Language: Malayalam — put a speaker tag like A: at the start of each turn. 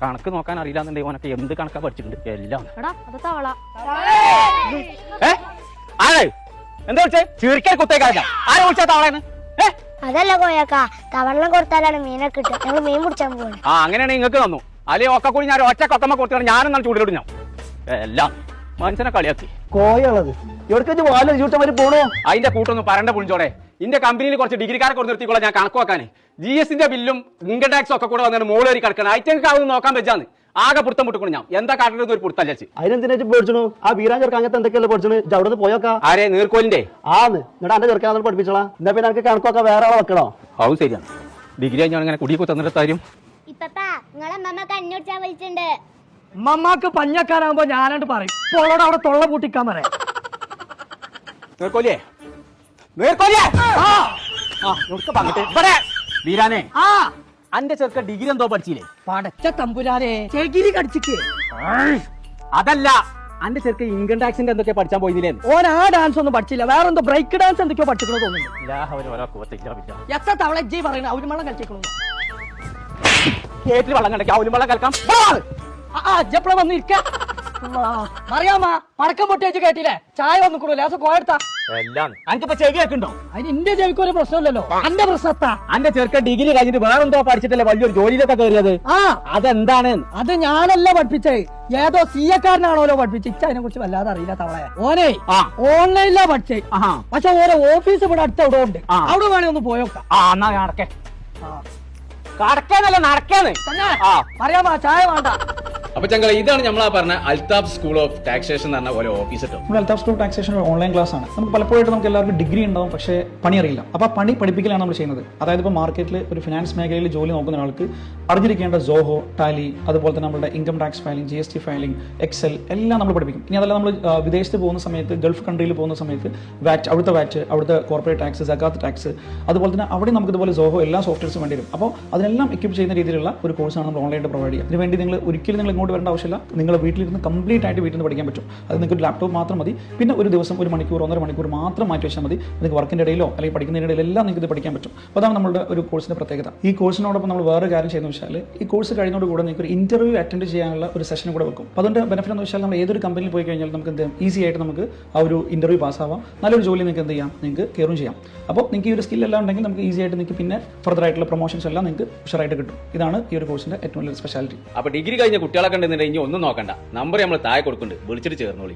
A: കണക്ക് നോക്കാൻ അറിയില്ലാന്നുണ്ടെങ്കിൽ ഓനൊക്കെ എന്ത് കണക്കാ പഠിച്ചിട്ടുണ്ട് എല്ലാം. എന്താ വിളിച്ചേ? ചീർക്കാൻ കുത്തേക്കാരല്ല ആരെ വിളിച്ചാ തവളേന്ന്?
B: അതല്ല കോയക്ക, തവളനം കൊടുത്താലാണ് മീനൊക്കെ കിട്ടുക. ഞങ്ങൾ മീൻ പിടിച്ചാൻ പോവാണ്.
A: അങ്ങനെയാണെങ്കിൽ നിങ്ങൾക്ക് തന്നു. അല്ലെങ്കിൽ ഒക്കെ കൂടി ഞാൻ ഒറ്റ കൊത്തമ്മ കൊടുത്താണ് ഞാനും നല്ല ചൂടിലോട്ട് ഞാൻ എല്ലാം മനുഷ്യനെ കളിയാക്കി.
C: കോയുള്ളത് എവിടേക്ക് വാല ചൂട്ടമാര് പോണോ?
A: അതിന്റെ കൂട്ടൊന്നും പറണ്ട പുളിഞ്ചോടെ. ഇന്റെ കമ്പനിയിൽ കുറച്ച് ഡിഗ്രിക്കാരെ കൊണ്ട് നിർത്തിക്കോളാം ഞാൻ കണക്ക് വെക്കാൻ. GST ബില്ലും ഇൻകം ടാക്സും ഒക്കെ കൂടെ വന്നിട്ട് മോളേറി കിടക്കണം. ഐറ്റങ്ങൾക്ക് അതൊന്നും നോക്കാൻ വെച്ചാന്ന് ആകെ പുറത്തം പൊട്ടിക്കണം. ഞാൻ എന്താ കാട്ടുന്നത് ഒരു പുറത്തല്ല.
C: അതിനെന്തിനാ പേടിച്ചു? ആ വീരാൻ ചെറുക്കാൻ അങ്ങനത്തെ എന്തൊക്കെയല്ലേ പഠിച്ചു? അവിടെ നിന്ന് പോയോക്കാ.
A: ആരെ നീർക്കോലിന്റെ
C: ആന്ന് എന്നിട്ട് എന്റെ ചെറുക്കാൻ പഠിപ്പിച്ചോളാം. എന്നാ പിന്നെ എനിക്ക് കണക്കൊക്കെ വേറെ ആളെ വെക്കണോ?
A: അതും ശരിയാണ്. ഡിഗ്രി ഞാൻ ഇങ്ങനെ കുടിയൊക്കെ തന്നിട്ട് കാര്യം.
D: ഉമ്മക്ക് പഞ്ഞക്കാരാകുമ്പോ ഞാനായിട്ട് പറയും. പോളോട് അവിടെ തൊള്ള പൂട്ടിക്കാൻ പറയാം.
A: നീർക്കോലിയേ നീർക്കോലിയേ വീരാനെ, അന്റെ ചെറുക്ക ഡിഗ്രി എന്തോ പഠിച്ചില്ലേ?
D: പടച്ച തമ്പുരാനെ, ചെകിരി കടിച്ചിക്ക്.
A: അതല്ല, അന്റെ ചെറുക്ക ഇൻകം ടാക്സിന്റെ എന്തൊക്കെ പഠിച്ചാൻ പോയില്ലേ?
D: ഓൻ ആ ഡാൻസ് ഒന്നും പഠിച്ചില്ല, വേറെന്തോ ബ്രേക്ക് ഡാൻസ് എന്തൊക്കെയോ പഠിച്ചിക്കണോ തോന്നുന്നു. എത്ര തവള ജി പറയുന്നത് അവര് വെള്ളം കളിച്ചിക്കണു.
A: കേട്ടിൽ വെള്ളം കണ്ടേ അവലും വെള്ളം കളിക്കാം.
D: ജപ്പള വന്നിരിക്ക അറിയാമാ. പടക്കം പൊട്ടിച്ച് കേട്ടില്ലേ? ചായ വന്നിക്കണു ലേസം കോയെടുത്താ
A: എല്ലാം അനക്കിപ്പോ ചെവിയാക്കുണ്ടോ?
D: അതിന് എന്റെ ചെവിക്ക് ഒരു പ്രശ്നമില്ലല്ലോ. അന്റെ പ്രശ്നത്താ
A: അന്റെ ചെറുക്ക ഡിഗ്രി കഴിഞ്ഞിട്ട് വേറെന്തോ പഠിച്ചിട്ടല്ലേ വലിയൊരു ജോലിയിലൊക്കെ കയറിയത്? അതെന്താണ്?
D: അത് ഞാനല്ല പഠിപ്പിച്ചേ, ഏതോ സിയക്കാരനാണോലോ പഠിപ്പിച്ച്. അതിനെ കുറിച്ച് വല്ലാതെ അറിയില്ല തവളെ. ഓനെ ഓൺലൈനിലാ പഠിച്ചേ. പക്ഷെ ഓരോ ഓഫീസ് ഇവിടെ അടുത്ത് അവിടെ ഉണ്ട്. അവിടെ വേണേ ഒന്ന് പോയോക്കാം.
A: എന്നാ നടക്കേ കടക്കേന്നല്ല നടക്കേന്ന്
D: അറിയാമാ. ചായ വേണ്ട.
A: അപ്പൊ ചങ്കള ഇതാണ് നമ്മളാ പറഞ്ഞ അൽതാഫ് സ്കൂൾ ഓഫ് ടാക്സേഷൻ എന്ന് പറഞ്ഞ പോലെ ഓഫീസ് കിട്ടും.
E: നമ്മുടെ അൽതാഫ് സ്കൂൾ ഓഫ് ടാക്സേഷൻ ഒരു ഓൺലൈൻ ക്ലാസ് ആണ്. നമുക്ക് പലപ്പോഴായിട്ട് നമുക്ക് എല്ലാവർക്കും ഡിഗ്രി ഉണ്ടാവും, പക്ഷേ പണി അറിയില്ല. അപ്പോൾ ആ പണി പഠിപ്പിക്കലാണ് നമ്മൾ ചെയ്യുന്നത്. അതായത് ഇപ്പോൾ മാർക്കറ്റിൽ ഒരു ഫിനാൻസ് മേഖലയിൽ ജോലി നോക്കുന്ന ഒരാൾക്ക് അറിഞ്ഞിരിക്കേണ്ട സോഹോ, ടാലി, അതുപോലെ തന്നെ നമ്മുടെ income tax filing, GST filing, Excel എല്ലാം നമ്മൾ പഠിപ്പിക്കും. ഇനി അതല്ല നമ്മൾ വിദേശത്ത് പോകുന്ന സമയത്ത്, ഗൾഫ് കൺട്രിയിൽ പോകുന്ന സമയത്ത് വാറ്റ്, അവിടുത്തെ കോർപ്പറേറ്റ് ടാക്സ്, സകാത്ത് ടാക്സ്, അതുപോലെ തന്നെ അവിടെ നമുക്ക് ഇതുപോലെ സോഹോ എല്ലാ സോഫ്റ്റ്വെയർസും വേണ്ടി വരും. അപ്പോൾ അതിനെല്ലാം എക്വിപ്പ് ചെയ്യുന്ന രീതിയിലുള്ള ഒരു കോഴ്സാണ് നമ്മൾ ഓൺലൈനായിട്ട് പ്രൊവൈഡ് ചെയ്യുക. ഇതിനുവേണ്ടി നിങ്ങൾ ഒരിക്കലും ഇങ്ങോട്ട് വരേണ്ട ആവശ്യമില്ല. നിങ്ങൾ വീട്ടിലിരുന്ന് കംപ്ലീറ്റ് ആയിട്ട് വീട്ടിൽ നിന്ന് പഠിക്കാൻ പറ്റും. അത് നിങ്ങൾക്ക് ഒരു ലാപ്ടോപ്പ് മാത്രം മതി. പിന്നെ ഒരു ദിവസം 1 മണിക്കൂർ 1.5 മണിക്കൂർ മാത്രം മാറ്റി വെച്ചാൽ മതി. നിങ്ങൾക്ക് വർക്കിൻ്റെ ഇടയിലോ അല്ലെങ്കിൽ പഠിക്കുന്നതിൻ്റെ ഇടയിലോ എല്ലാം നിങ്ങൾക്ക് ഇത് പഠിക്കാൻ പറ്റും. അപ്പോൾ അതാണ് നമ്മുടെ ഒരു കോഴ്സിൻ്റെ പ്രത്യേകത. ഈ കോഴ്സിനോടൊപ്പം നമ്മൾ വേറെ കാര്യം ചെയ്യുന്നത് വെച്ചാൽ ഈ കോഴ്സ് കഴിഞ്ഞതോടുകൂടെ നിങ്ങൾക്ക് ഒരു ഇന്റർവ്യൂ അറ്റൻഡ് ചെയ്യാനുള്ള ഒരു സെഷൻ കൂടെ വെക്കും. അപ്പോൾ അതിൻ്റെ ബെനിഫിറ്റ് എന്ന് വെച്ചാൽ നമ്മൾ ഏതൊരു കമ്പനിയിൽ പോയി കഴിഞ്ഞാൽ നമുക്ക് എന്ത് ഈസി ആയിട്ട് നമുക്ക് ആ ഒരു ഇന്റർവ്യൂ പാസ്സാവാം. നല്ലൊരു ജോലി നിങ്ങൾക്ക് എന്ത് ചെയ്യാം, നിങ്ങൾക്ക് കയറും ചെയ്യാം. അപ്പോൾ നിങ്ങൾക്ക് ഈ ഒരു സ്കിൽ എല്ലാം ഉണ്ടെങ്കിൽ നമുക്ക് ഈസി ആയിട്ട് നിങ്ങൾക്ക് പിന്നെ ഫർദർ ആയിട്ടുള്ള പ്രൊമോഷൻസ് എല്ലാം നിങ്ങൾക്ക് ഉഷാറായിട്ട് കിട്ടും. ഇതാണ് ഈ ഒരു കോഴ്സിൻ്റെ ഏറ്റവും വലിയ സ്പെഷ്യാലിറ്റി.
A: അപ്പൊ ഡിഗ്രി കഴിഞ്ഞ കുട്ടികളൊക്കെ ഉണ്ടെന്നുണ്ടെങ്കിൽ ഒന്നും നോക്കണ്ട, നമ്പർ നമ്മൾ താഴെ കൊടുക്കുന്നുണ്ട്, വിളിച്ചിട്ട് ചേർന്നോളി.